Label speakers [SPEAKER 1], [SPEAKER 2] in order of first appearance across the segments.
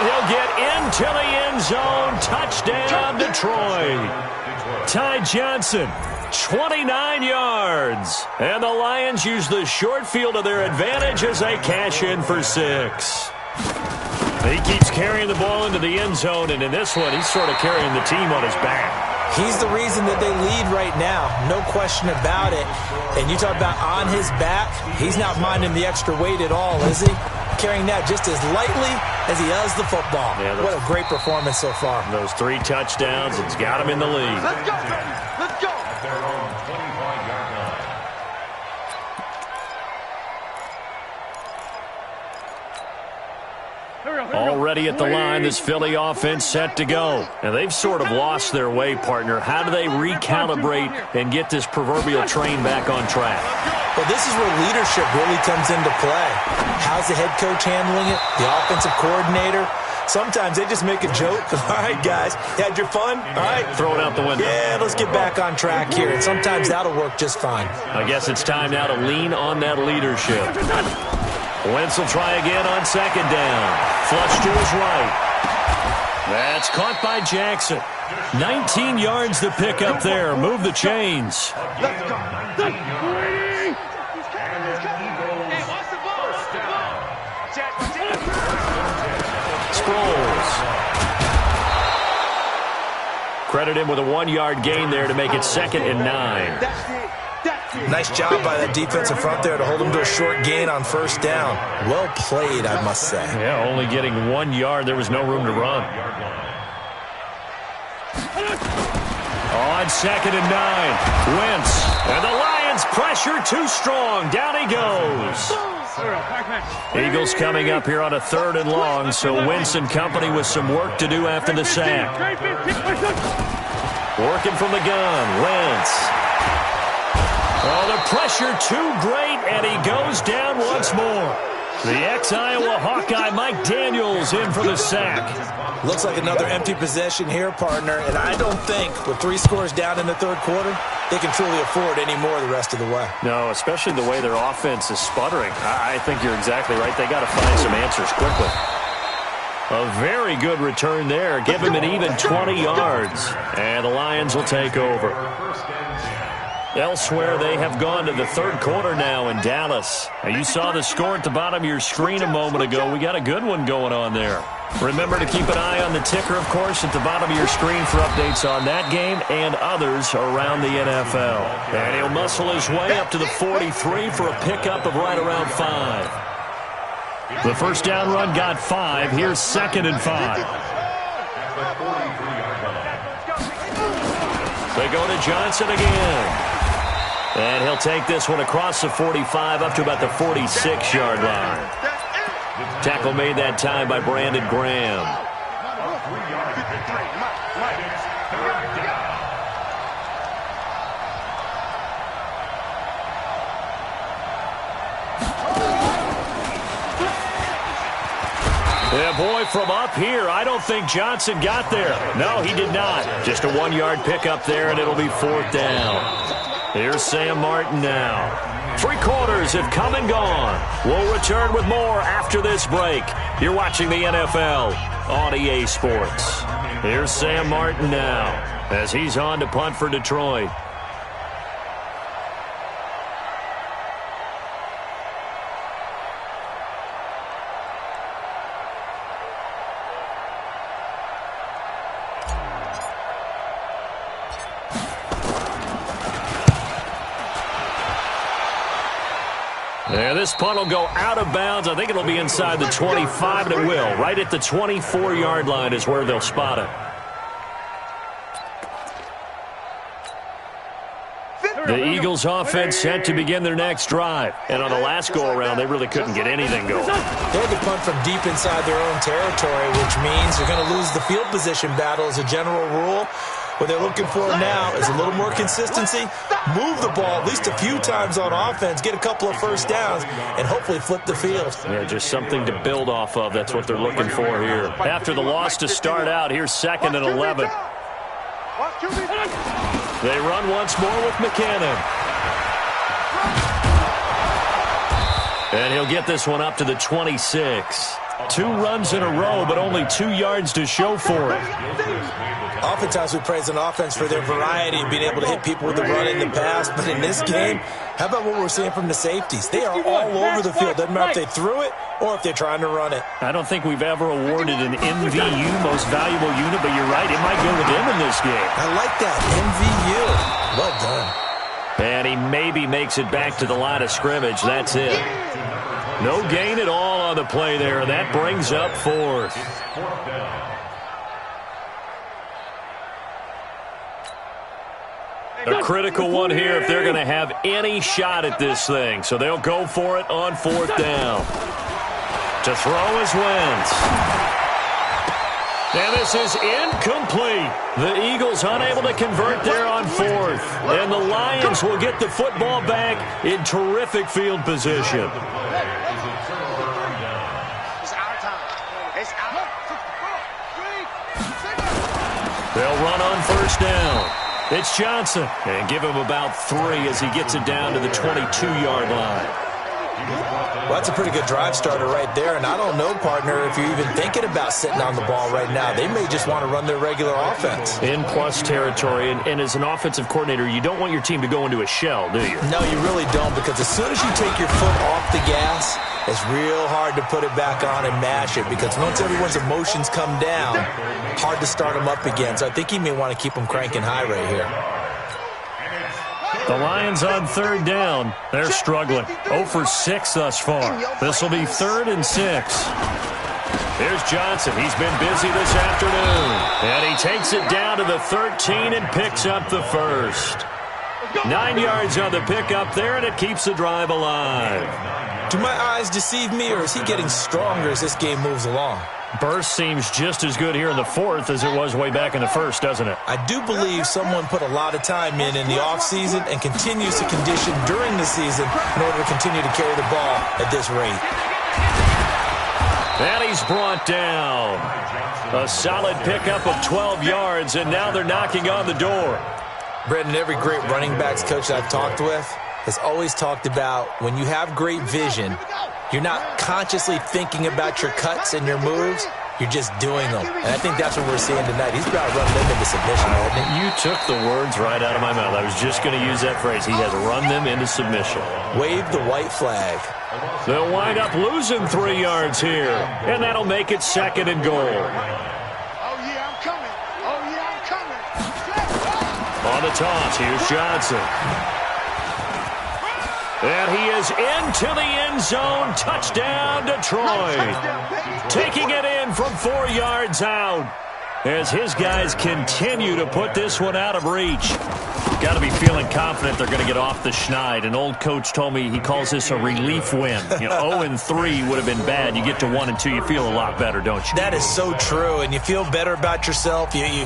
[SPEAKER 1] And he'll get into the end zone. Touchdown, Detroit. Ty Johnson, 29 yards. And the Lions use the short field to their advantage as they cash in for 6. He keeps carrying the ball into the end zone, and in this one, he's sort of carrying the team on his back.
[SPEAKER 2] He's the reason that they lead right now, no question about it. And you talk about on his back, he's not minding the extra weight at all, is he? Carrying that just as lightly as he does the football. Yeah, what a great performance so far.
[SPEAKER 1] Those 3 touchdowns, it's got him in the lead.
[SPEAKER 3] Let's go, baby. Let's go.
[SPEAKER 1] Already at the line, this Philly offense set to go. And they've sort of lost their way, partner. How do they recalibrate and get this proverbial train back on track?
[SPEAKER 2] Well, this is where leadership really comes into play. How's the head coach handling it? The offensive coordinator? Sometimes they just make a joke. All right, guys, you had your fun? All right.
[SPEAKER 1] Throw it out the window.
[SPEAKER 2] Yeah, let's get back on track here. And sometimes that'll work just fine.
[SPEAKER 1] I guess it's time now to lean on that leadership. Wentz will try again on second down. Flush to his right. That's caught by Jackson. 19 yards to pick up there. Move the chains.
[SPEAKER 3] Let's go.
[SPEAKER 1] Sproles. Credit him with a 1-yard gain there to make it 2nd and 9.
[SPEAKER 2] Nice job by that defensive front there to hold him to a short gain on first down. Well played, I must say.
[SPEAKER 1] Yeah, only getting 1 yard. There was no room to run. On 2nd and 9. Wentz. And the Lions pressure too strong. Down he goes. Eagles coming up here on a 3rd and long, so Wentz and company with some work to do after the sack. Working from the gun. Wentz. Oh, the pressure too great, and he goes down once more. The ex-Iowa Hawkeye Mike Daniels in for the sack.
[SPEAKER 2] Looks like another empty possession here, partner, and I don't think with 3 scores down in the 3rd quarter, they can truly afford any more the rest of the way.
[SPEAKER 1] No, especially the way their offense is sputtering. I think you're exactly right. They got to find some answers quickly. A very good return there. Give him an even 20 yards, and the Lions will take over. Elsewhere, they have gone to the 3rd quarter now in Dallas. Now, you saw the score at the bottom of your screen a moment ago. We got a good one going on there. Remember to keep an eye on the ticker, of course, at the bottom of your screen for updates on that game and others around the NFL. And he'll muscle his way up to the 43 for a pickup of right around 5. The first down run got 5. Here's 2nd and 5. They go to Johnson again. And he'll take this one across the 45 up to about the 46-yard line. Tackle made that time by Brandon Graham. Yeah, boy, from up here, I don't think Johnson got there. No, he did not. Just a 1-yard pickup there, and it'll be 4th down. Here's Sam Martin now. 3 quarters have come and gone. We'll return with more after this break. You're watching the NFL on EA Sports. Here's Sam Martin now as he's on to punt for Detroit. Yeah, this punt will go out of bounds. I think it'll be inside the 25, and it will. Right at the 24-yard line is where they'll spot it. The Eagles offense set to begin their next drive. And on the last go-around, they really couldn't get anything going.
[SPEAKER 2] They had to punt from deep inside their own territory, which means they're going to lose the field position battle as a general rule. What they're looking for now is a little more consistency, move the ball at least a few times on offense, get a couple of first downs, and hopefully flip the field.
[SPEAKER 1] Yeah, just something to build off of. That's what they're looking for here. After the loss to start out, here's 2nd and 11. They run once more with McKinnon. And he'll get this one up to the 26. 2 runs in a row, but only 2 yards to show for it.
[SPEAKER 2] Oftentimes we praise an offense for their variety of being able to hit people with the run in the pass, but in this game, how about what we're seeing from the safeties? They are all over the field. Doesn't matter if they threw it or if they're trying to run it.
[SPEAKER 1] I don't think we've ever awarded an MVU, most valuable unit, but you're right, it might go to them in this game.
[SPEAKER 2] I like that, MVU. Well done.
[SPEAKER 1] And he maybe makes it back to the line of scrimmage. That's it. No gain at all on the play there, and that brings up 4th. A critical one here if they're going to have any shot at this thing. So they'll go for it on 4th down. To throw is Wentz. And this is incomplete. The Eagles unable to convert there on 4th. And the Lions will get the football back in terrific field position. They'll run on 1st down. It's Johnson. And give him about 3 as he gets it down to the 22-yard line.
[SPEAKER 2] Well, that's a pretty good drive starter right there. And I don't know, partner, if you're even thinking about sitting on the ball right now. They may just want to run their regular offense.
[SPEAKER 1] In plus territory. And as an offensive coordinator, you don't want your team to go into a shell, do you?
[SPEAKER 2] No, you really don't, because as soon as you take your foot off the gas, it's real hard to put it back on and mash it, because once everyone's emotions come down, hard to start them up again. So I think he may want to keep them cranking high right here.
[SPEAKER 1] The Lions on 3rd down. They're struggling. 0 for 6 thus far. This will be 3rd and 6. Here's Johnson. He's been busy this afternoon. And he takes it down to the 13 and picks up the 1st. 9 yards on the pickup there, and it keeps the drive alive.
[SPEAKER 2] Do my eyes deceive me, or is he getting stronger as this game moves along?
[SPEAKER 1] Burst seems just as good here in the 4th as it was way back in the 1st, doesn't it?
[SPEAKER 2] I do believe someone put a lot of time in the offseason and continues to condition during the season in order to continue to carry the ball at this rate.
[SPEAKER 1] And he's brought down. A solid pickup of 12 yards, and now they're knocking on the door.
[SPEAKER 2] Brendan, every great running backs coach I've talked with has always talked about when you have great vision, you're not consciously thinking about your cuts and your moves. You're just doing them. And I think that's what we're seeing tonight. He's about to run them into submission, hasn't he?
[SPEAKER 1] You took the words right out of my mouth. I was just going to use that phrase. He has run them into submission.
[SPEAKER 2] Wave the white flag.
[SPEAKER 1] They'll wind up losing 3 yards here. And that'll make it 2nd and goal. On the toss, here's Johnson. And he is into the end zone. Touchdown, Detroit. Taking it in from 4 yards out as his guys continue to put this one out of reach. Got to be feeling confident they're going to get off the schneid. An old coach told me he calls this a relief win. 0-3 would have been bad. You get to 1 and 2, you feel a lot better, don't you?
[SPEAKER 2] That is so true, and you feel better about yourself. You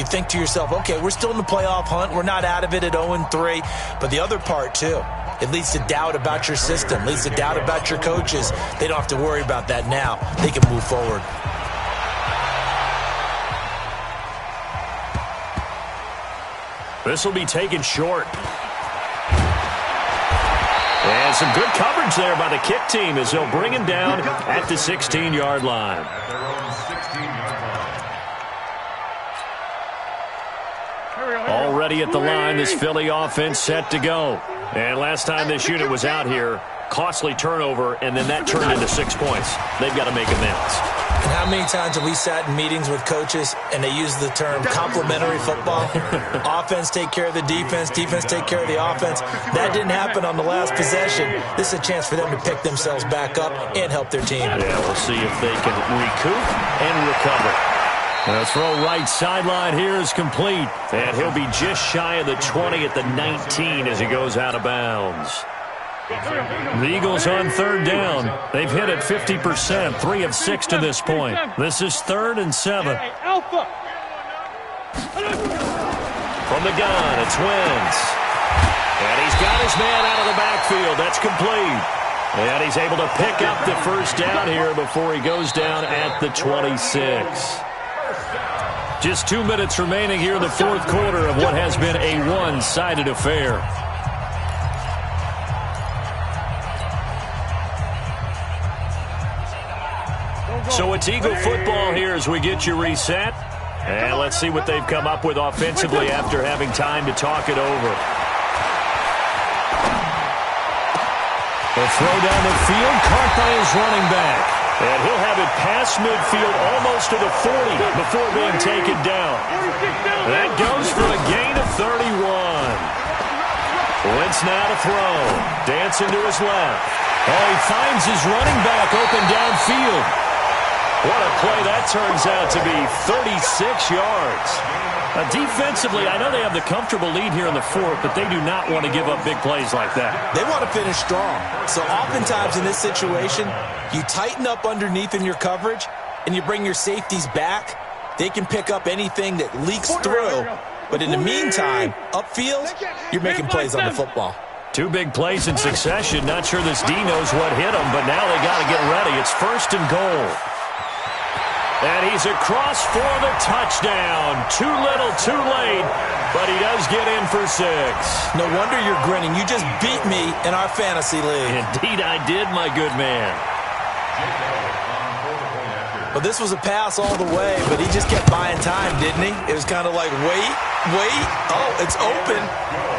[SPEAKER 2] think to yourself, okay, we're still in the playoff hunt. We're not out of it at 0-3. But the other part, too, it leads to doubt about your system, leads to doubt about your coaches. They don't have to worry about that now. They can move forward.
[SPEAKER 1] This will be taken short. And some good coverage there by the kick team as they'll bring him down at the 16-yard line. Already at the line, this Philly offense set to go. And last time this unit was out here, costly turnover, and then that turned into 6 points. They've got to make amends.
[SPEAKER 2] And how many times have we sat in meetings with coaches and they use the term complementary football? Offense take care of the defense, defense take care of the offense. That didn't happen on the last possession. This is a chance for them to pick themselves back up and help their team.
[SPEAKER 1] Yeah, we'll see if they can recoup and recover. The throw right sideline here is complete. And he'll be just shy of the 20 at the 19 as he goes out of bounds. The Eagles on 3rd down. They've hit it 50%, 3 of 6 to this point. This is 3rd and 7. From the gun, it's Wentz. And he's got his man out of the backfield. That's complete. And he's able to pick up the first down here before he goes down at the 26. Just 2 minutes remaining here in the 4th quarter of what has been a one-sided affair. So it's Eagle football here as we get you reset. And let's see what they've come up with offensively after having time to talk it over. The throw down the field, caught by his running back. And he'll have it past midfield almost to the 40 before being taken down. That goes for a gain of 31. Wentz now to throw. Dancing to his left. Oh, he finds his running back open downfield. What a play that turns out to be, 36 yards. Defensively, I know they have the comfortable lead here in the fourth, but they do not want to give up big plays like that.
[SPEAKER 2] They want to finish strong. So oftentimes in this situation, you tighten up underneath in your coverage, and you bring your safeties back. They can pick up anything that leaks through. But in the meantime, upfield, you're making plays on the football.
[SPEAKER 1] Two big plays in succession. Not sure this D knows what hit him, but now they got to get ready. It's 1st and goal. And he's across for the touchdown. Too little, too late, but he does get in for 6.
[SPEAKER 2] No wonder you're grinning. You just beat me in our fantasy league.
[SPEAKER 1] Indeed I did, my good man.
[SPEAKER 2] Well, this was a pass all the way, but he just kept buying time, didn't he? It was kind of like, wait. Oh, it's open.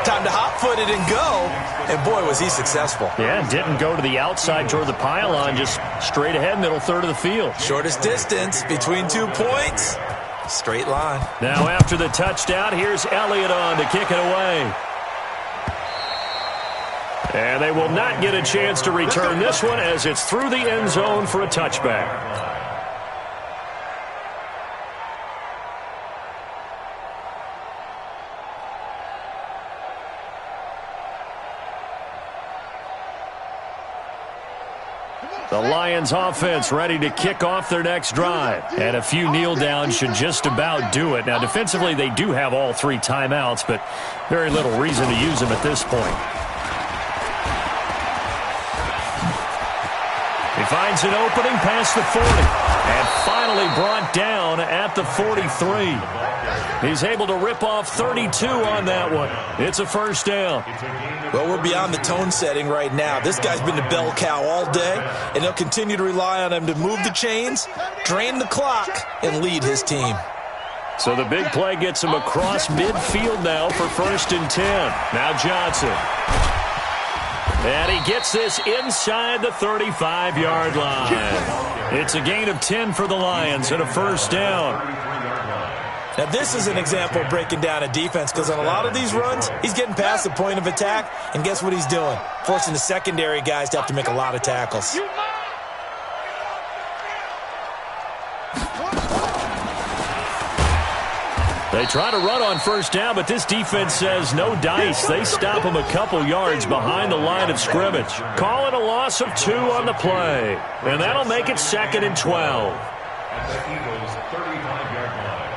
[SPEAKER 2] Time to hot-foot it and go. And, boy, was he successful.
[SPEAKER 1] Yeah, didn't go to the outside toward the pylon, just straight ahead, middle third of the field.
[SPEAKER 2] Shortest distance between 2 points. Straight line.
[SPEAKER 1] Now after the touchdown, here's Elliott on to kick it away. And they will not get a chance to return this one as it's through the end zone for a touchback. The Lions offense ready to kick off their next drive. And a few kneel downs should just about do it. Now, defensively, they do have all 3 timeouts, but very little reason to use them at this point. He finds an opening past the 40. And finally brought down at the 43. He's able to rip off 32 on that one. It's a 1st down.
[SPEAKER 2] Well, we're beyond the tone setting right now. This guy's been the bell cow all day, and they'll continue to rely on him to move the chains, drain the clock, and lead his team.
[SPEAKER 1] So the big play gets him across midfield now for 1st and 10. Now Johnson. And he gets this inside the 35-yard line. It's a gain of 10 for the Lions and a 1st down.
[SPEAKER 2] Now, this is an example of breaking down a defense because on a lot of these runs, he's getting past the point of attack, and guess what he's doing? Forcing the secondary guys to have to make a lot of tackles.
[SPEAKER 1] They try to run on 1st down, but this defense says no dice. They stop him a couple yards behind the line of scrimmage. Call it a loss of 2 on the play, and that'll make it 2nd and 12.
[SPEAKER 3] At the Eagles' 35-yard line.